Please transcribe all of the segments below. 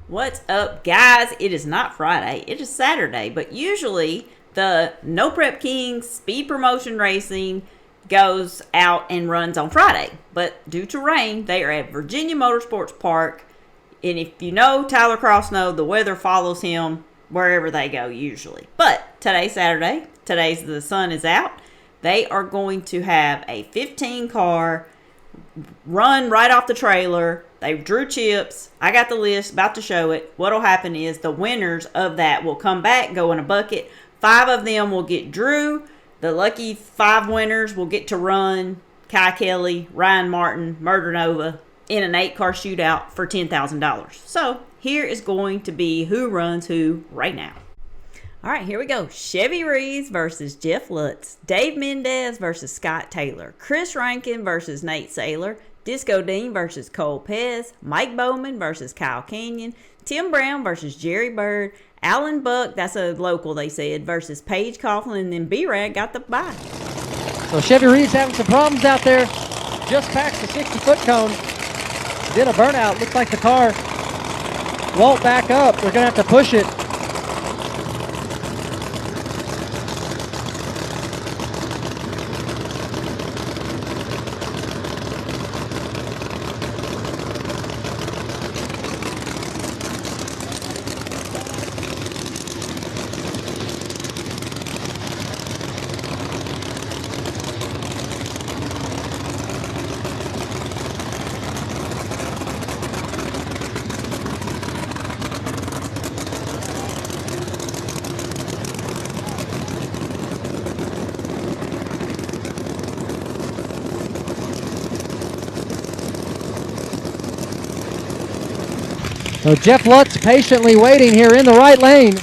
What's up, guys? It is not Friday, it is Saturday, but usually the No Prep Kings Speed Promotion Racing goes out and runs on Friday. But due to rain, they are at Virginia Motorsports Park. And if you know Tyler Crossnow, the weather follows him wherever they go usually. But today's Saturday, the sun is out. They are going to have a 15 car run right off the trailer. They drew chips. I got the list, about to show it. What'll happen is the winners of that will come back, go in a bucket. 5 of them will get drew. The lucky 5 winners will get to run Kai Kelly, Ryan Martin, Murder Nova in an 8-car shootout for $10,000. So here is going to be who runs who right now. All right, here we go. Chevy Reeves versus Jeff Lutz. Dave Mendez versus Scott Taylor. Chris Rankin versus Nate Saylor. Disco Dean versus Cole Pez. Mike Bowman versus Kyle Canyon. Tim Brown versus Jerry Bird. Alan Buck, that's a local they said, versus Paige Coughlin. And then B-Rad got the bye. So Chevy Reeves having some problems out there. Just past the 60-foot cone. Did a burnout. Looks like the car won't back up. They're going to have to push it. So Jeff Lutz patiently waiting here in the right lane.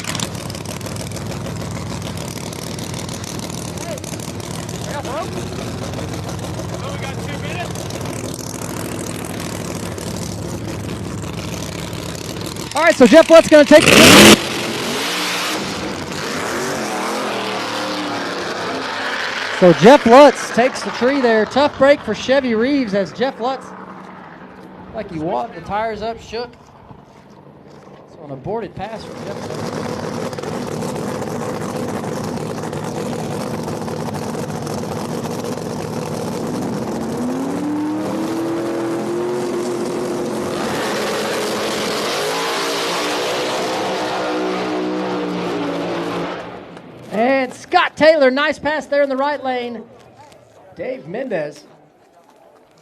All right, so Jeff Lutz going to take the So Jeff Lutz takes the tree there. Tough break for Chevy Reeves as Jeff Lutz, like he walked the tires up, shook. So an aborted pass from Jeff Lutz. And Scott Taylor, nice pass there in the right lane. Dave Mendez,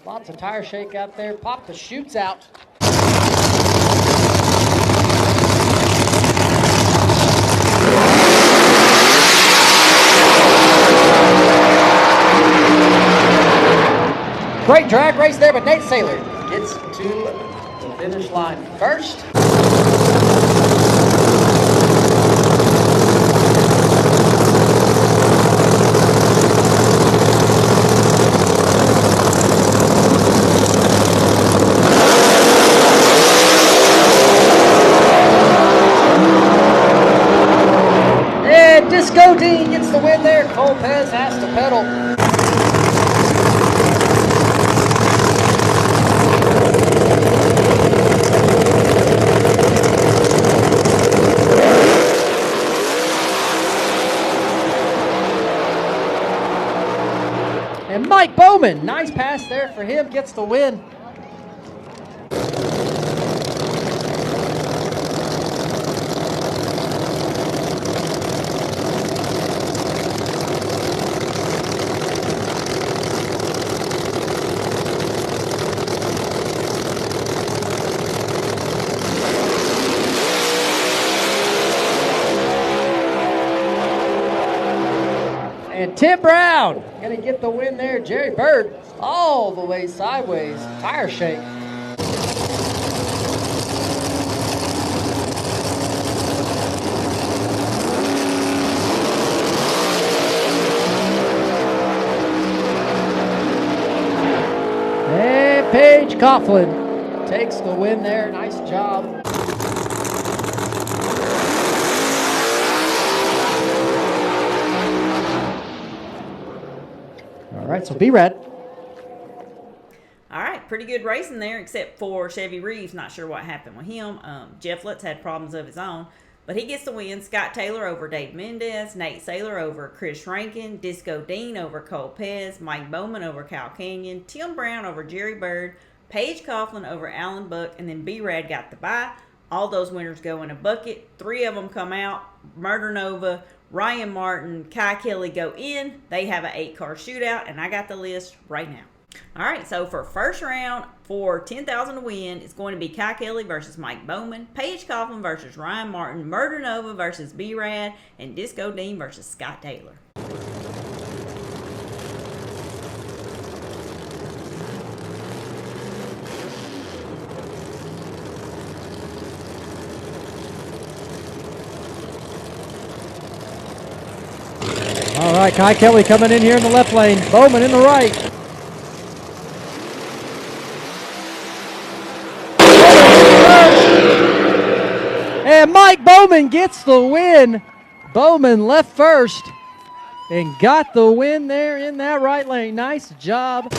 lots of tire shake out there. Popped the chutes out. Great drag race there, but Nate Saylor gets to the finish line first. Disco Dean gets the win there. Cole Pez has to pedal. And Mike Bowman, nice pass there for him, gets the win. And Tim Brown going to get the win there. Jerry Bird all the way sideways. Tire shake. And Paige Coughlin takes the win there. Nice job. All right, so B-Rad. All right, pretty good racing there, except for Chevy Reeves. Not sure what happened with him. Jeff Lutz had problems of his own. But he gets the win. Scott Taylor over Dave Mendez. Nate Saylor over Chris Rankin. Disco Dean over Cole Pez. Mike Bowman over Kyle Canyon. Tim Brown over Jerry Bird. Paige Coughlin over Alan Buck. And then B-Rad got the bye. All those winners go in a bucket. 3 of them come out. Murder Nova, Ryan Martin, Kai Kelly go in. They have an 8-car shootout. And I got the list right now. All right, so for first round for $10,000 to win, it's going to be Kai Kelly versus Mike Bowman, Paige Coughlin versus Ryan Martin, Murder Nova versus B-Rad, and Disco Dean versus Scott Taylor. All right, Kai Kelly coming in here in the left lane. Bowman in the right. And Mike Bowman gets the win. Bowman left first and got the win there in that right lane. Nice job.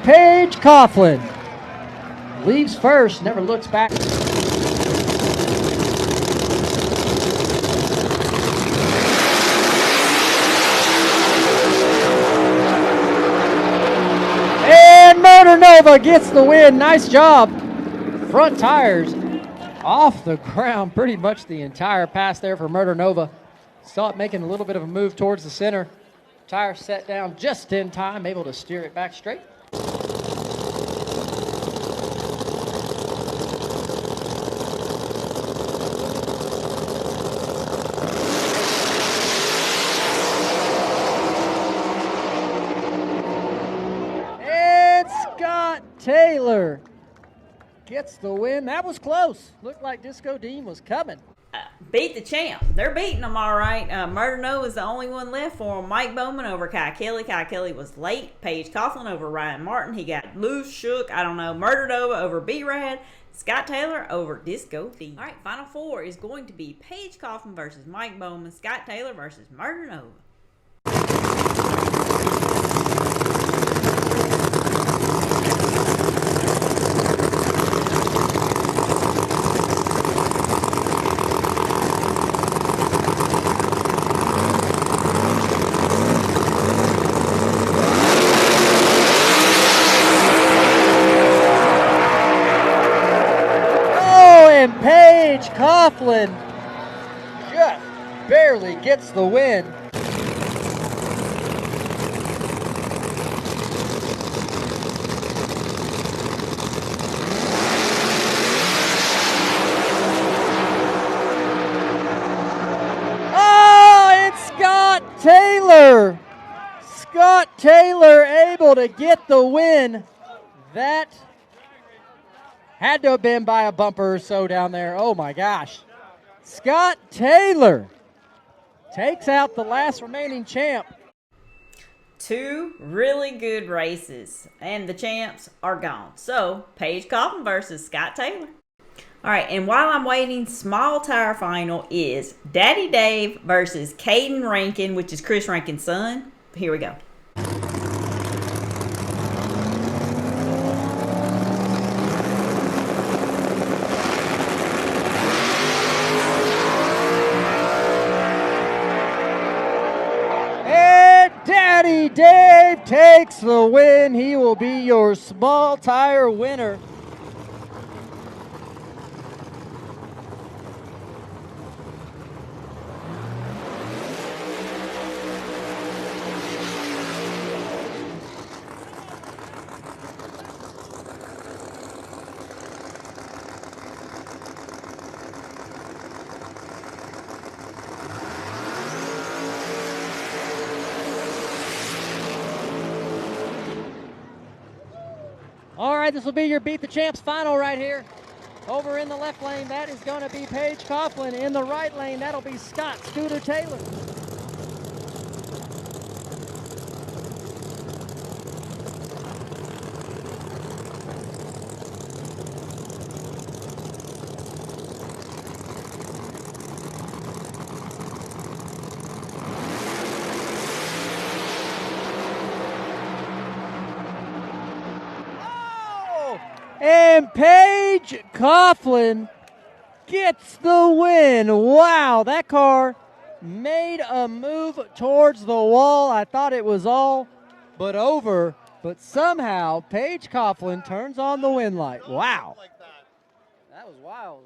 Paige Coughlin leaves first, never looks back. And Murder Nova gets the win. Nice job. Front tires off the ground pretty much the entire pass there for Murder Nova. Saw it making a little bit of a move towards the center. Tire set down just in time, able to steer it back straight. Taylor gets the win. That was close. Looked like Disco Dean was coming. Beat the champ. They're beating them all right. Murder Nova is the only one left for him. Mike Bowman over Kai Kelly. Kai Kelly was late. Paige Coughlin over Ryan Martin. He got loose, shook. I don't know. Murder Nova over B-Rad. Scott Taylor over Disco Dean. All right, final 4 is going to be Paige Coughlin versus Mike Bowman. Scott Taylor versus Murder Nova. Paige Coughlin just barely gets the win. Oh, it's Scott Taylor. Scott Taylor able to get the win. That had to have been by a bumper or so down there. Oh, my gosh. Scott Taylor takes out the last remaining champ. 2 really good races, and the champs are gone. So, Paige Coughlin versus Scott Taylor. All right, and while I'm waiting, small tire final is Daddy Dave versus Caden Rankin, which is Chris Rankin's son. Here we go. Daddy Dave takes the win. He will be your small tire winner. All right, this will be your Beat the Champs final right here. Over in the left lane, that is going to be Paige Coughlin. In the right lane, that'll be Scott Scooter Taylor. And Paige Coughlin gets the win. Wow, that car made a move towards the wall. I thought it was all but over, but somehow Paige Coughlin turns on the win light. Wow. That was wild.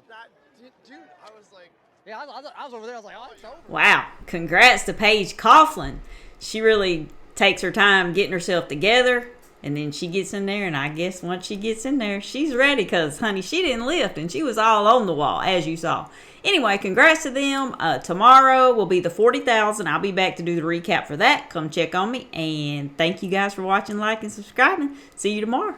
Dude, I was like... Yeah, I was over there. I was like, oh, it's over. Wow. Congrats to Paige Coughlin. She really takes her time getting herself together. And then she gets in there, and I guess once she gets in there, she's ready because, honey, she didn't lift, and she was all on the wall, as you saw. Anyway, congrats to them. Tomorrow will be the 40,000. I'll be back to do the recap for that. Come check on me, and thank you guys for watching, liking, subscribing. See you tomorrow.